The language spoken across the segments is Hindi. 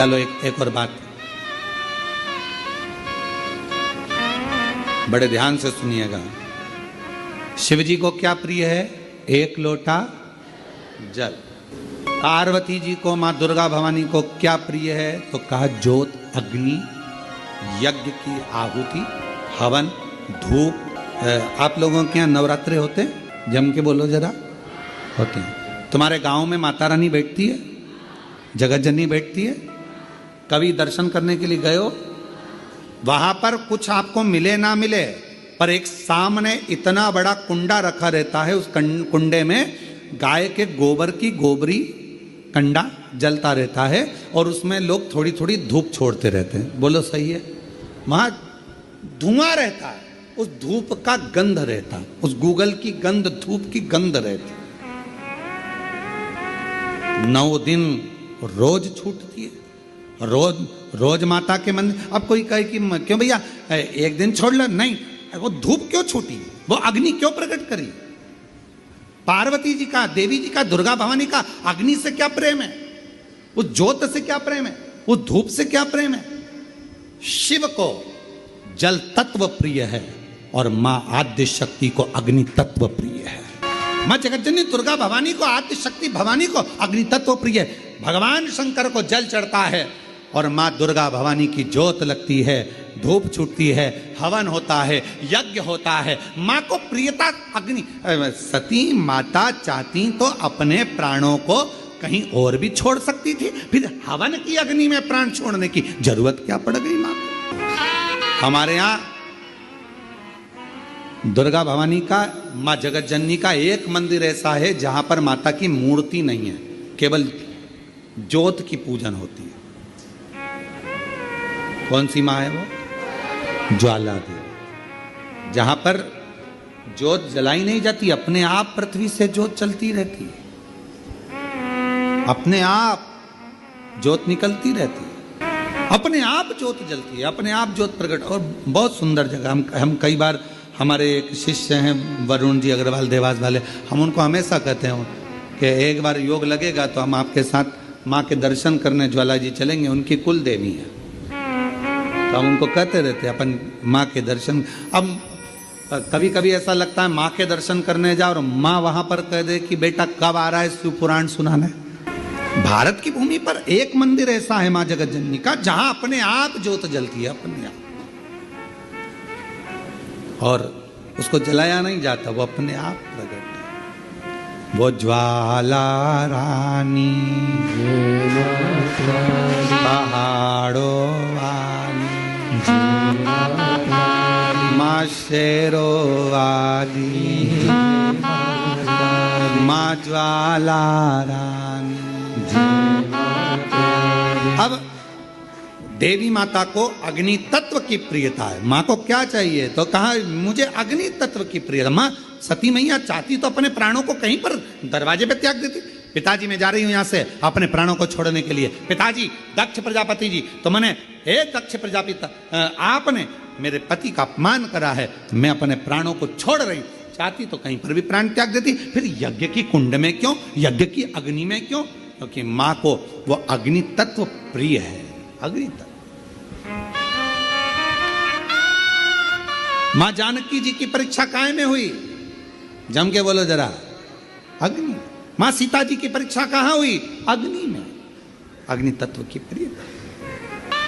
चलो एक और बात, बड़े ध्यान से सुनिएगा। शिव जी को क्या प्रिय है? एक लोटा जल। पार्वती जी को, मां दुर्गा भवानी को क्या प्रिय है? तो कहा ज्योत, अग्नि, यज्ञ की आहुति, हवन, धूप। आप लोगों के यहाँ नवरात्रे होते हैं? जम के बोलो जरा। होते हैं। तुम्हारे गांव में माता रानी बैठती है, जगत जननी बैठती है? कभी दर्शन करने के लिए गए हो? वहां पर कुछ आपको मिले ना मिले, पर एक सामने इतना बड़ा कुंडा रखा रहता है, उस कुंडे में गाय के गोबर की गोबरी कंडा जलता रहता है और उसमें लोग थोड़ी थोड़ी धूप छोड़ते रहते हैं। बोलो सही है? वहां धुआं रहता है, उस धूप का गंध रहता है, उस गूगल की गंध, धूप की गंध रहती। 9 दिन रोज छूटती है, रोज माता के मंदिर। अब कोई कहे कि क्यों भैया एक दिन छोड़ लो, नहीं, वो धूप क्यों छूटी, वो अग्नि क्यों प्रकट करी? पार्वती जी का, देवी जी का, दुर्गा भवानी का अग्नि से क्या प्रेम है? उस ज्योत से क्या प्रेम है? उस धूप से क्या प्रेम है? शिव को जल तत्व प्रिय है और मां आद्य शक्ति को अग्नि तत्व प्रिय है। मां जगतजननी दुर्गा भवानी को, आद्य शक्ति भवानी को अग्नि तत्व प्रिय है। भगवान शंकर को जल चढ़ता है और मां दुर्गा भवानी की ज्योत लगती है, धूप छूटती है, हवन होता है, यज्ञ होता है। मां को प्रियता अग्नि। सती माता चाहती तो अपने प्राणों को कहीं और भी छोड़ सकती थी, फिर हवन की अग्नि में प्राण छोड़ने की जरूरत क्या पड़ गई मां को? हमारे यहां दुर्गा भवानी का, मां जगत जननी का एक मंदिर ऐसा है जहां पर माता की मूर्ति नहीं है, केवल ज्योत की पूजन होती है। कौन सी मां है वो? ज्वाला देवी। जहां पर ज्योत जलाई नहीं जाती, अपने आप पृथ्वी से ज्योत चलती रहती है, अपने आप ज्योत निकलती रहती है, अपने आप ज्योत जलती है, अपने आप ज्योत प्रकट। और बहुत सुंदर जगह। हम कई बार, हमारे एक शिष्य हैं वरुण जी अग्रवाल देवास वाले, हम उनको हमेशा कहते हैं कि एक बार योग लगेगा तो हम आपके साथ माँ के दर्शन करने ज्वाला जी चलेंगे, उनकी कुल देवी है। तो हम उनको कहते रहते हैं अपन माँ के दर्शन। अब कभी कभी ऐसा लगता है माँ के दर्शन करने जाओ और माँ वहां पर कह दे कि बेटा कब आ रहा है शिव पुराण सुनाने। भारत की भूमि पर एक मंदिर ऐसा है माँ जगत जननी का जहां अपने आप ज्योत जलती है, अपने आप, और उसको जलाया नहीं जाता, वो अपने आप प्रकट है। वो ज्वाला रानी पहाड़ों वाली, माँ शेरों वाली, माँ ज्वाला रानी। अब देवी माता को अग्नि तत्व की प्रियता है। माँ को क्या चाहिए? तो कहा मुझे अग्नि तत्व की प्रियता। माँ सती मैया चाहती तो अपने प्राणों को कहीं पर दरवाजे पे त्याग देती। पिताजी मैं जा रही हूं यहां से अपने प्राणों को छोड़ने के लिए। पिताजी, दक्ष प्रजापति जी, तो मैंने, हे दक्ष प्रजापति, आपने मेरे पति का अपमान करा है, मैं अपने प्राणों को छोड़ रही। चाहती तो कहीं पर भी प्राण त्याग देती। फिर यज्ञ की कुंड में क्यों, यज्ञ की अग्नि में क्यों? क्योंकि माँ को वो अग्नि तत्व प्रिय है। अग्नि तत्व। मां जानकी जी की परीक्षा काय में हुई? जम के बोलो जरा। अग्नि। मां सीता जी की परीक्षा कहां हुई? अग्नि में। अग्नि तत्व की प्रियता।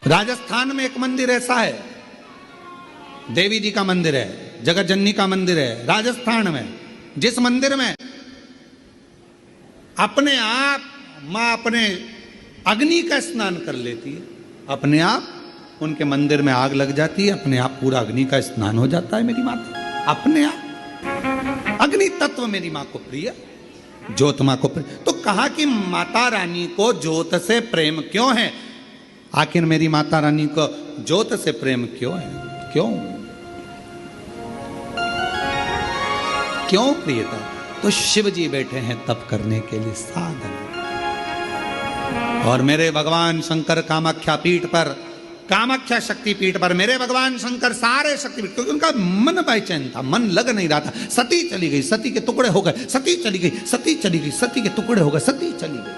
राजस्थान में एक मंदिर ऐसा है, देवी जी का मंदिर है, जगत जननी का मंदिर है राजस्थान में, जिस मंदिर में अपने आप मां अपने अग्नि का स्नान कर लेती है, अपने आप उनके मंदिर में आग लग जाती है, अपने आप पूरा अग्नि का स्नान हो जाता है मेरी माता, अपने आप। अग्नि तत्व मेरी माँ को प्रिय, ज्योत माँ को प्रिय। तो कहा कि माता रानी को ज्योत से प्रेम क्यों है? आखिर मेरी माता रानी को ज्योत से प्रेम क्यों है? क्यों क्यों प्रियता? तो शिव जी बैठे हैं तप करने के लिए, साधन। और मेरे भगवान शंकर कामाख्या पीठ पर, कामाख्या शक्ति पीठ पर मेरे भगवान शंकर सारे शक्तिपीठ, क्योंकि उनका मन बेचैन था, मन लग नहीं रहा था। सती चली गई, सती के टुकड़े हो गए, सती चली गई, सती चली गई, सती के टुकड़े हो गए, सती चली गई।